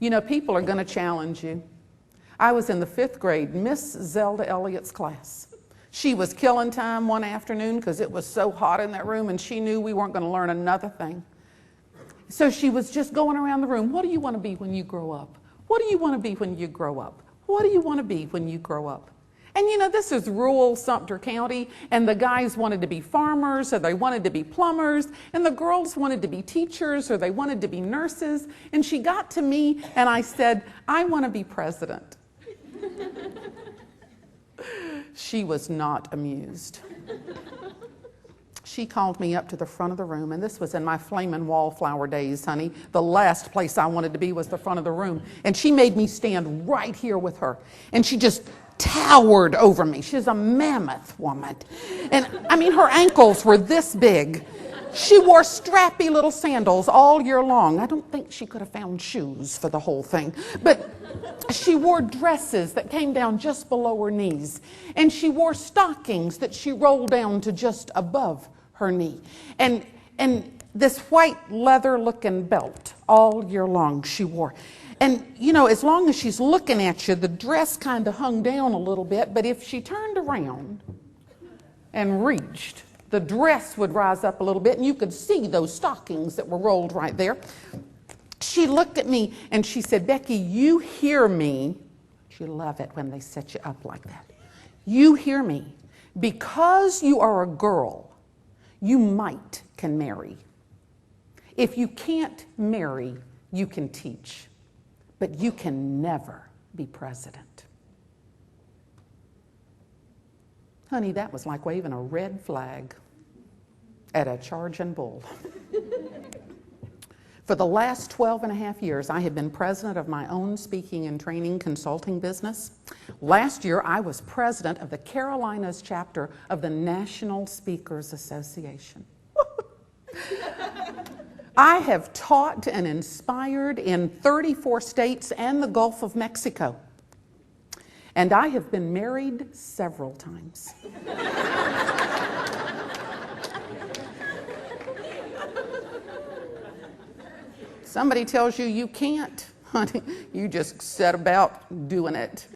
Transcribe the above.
You know, people are going to challenge you. I was in the 5th grade, Miss Zelda Elliott's class. She was killing time one afternoon because it was so hot in that room, and she knew we weren't going to learn another thing. So she was just going around the room. What do you want to be when you grow up? What do you want to be when you grow up? What do you want to be when you grow up? And you know, this is rural Sumter County, and the guys wanted to be farmers, or they wanted to be plumbers, and the girls wanted to be teachers, or they wanted to be nurses. And she got to me, and I said, I want to be president. She was not amused. She called me up to the front of the room, and this was in my flaming wallflower days, honey. The last place I wanted to be was the front of the room. And she made me stand right here with her. And she just towered over me. She's a mammoth woman. And I mean, her ankles were this big. She wore strappy little sandals all year long. I don't think she could have found shoes for the whole thing. But she wore dresses that came down just below her knees. And she wore stockings that she rolled down to just above her knee. And this white leather-looking belt all year long she wore. And, you know, as long as she's looking at you, the dress kind of hung down a little bit. But if she turned around and reached, the dress would rise up a little bit, and you could see those stockings that were rolled right there. She looked at me, and she said, Becky, you hear me. You love it when they set you up like that. You hear me. Because you are a girl, you can marry. If you can't marry, you can teach. But you can never be president. Honey, that was like waving a red flag at a charging bull. For the last 12 and a half years, I have been president of my own speaking and training consulting business. Last year, I was president of the Carolinas chapter of the National Speakers Association. I have taught and inspired in 34 states and the Gulf of Mexico. And I have been married several times. Somebody tells you you can't, honey, you just set about doing it.